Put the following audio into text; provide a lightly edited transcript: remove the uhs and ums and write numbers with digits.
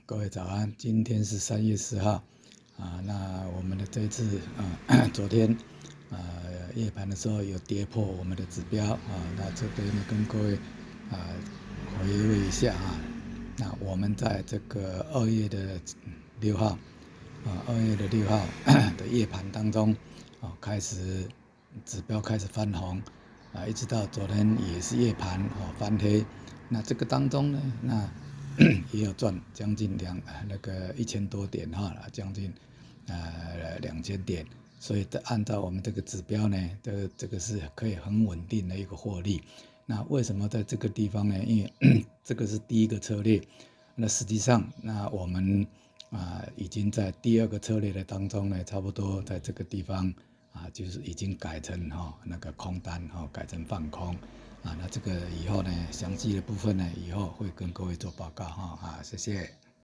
各位早安，今天是3月4号那我们的这一次昨天夜盘的时候有跌破我们的指标那这边跟各位回味一下那我们在这个2月6号的夜盘当中开始指标开始翻红一直到昨天也是夜盘翻黑，那这个当中呢，那也有赚将近1000多点将近2000点，所以按照我们这个指标呢，这个是可以很稳定的一个获利。那为什么在这个地方呢？因为这个是第一个策略，那实际上那我们已经在第二个策略的当中呢，差不多在这个地方就是已经改成那个空单改成放空那这个以后呢，详细的部分呢，以后会跟各位做报告谢谢。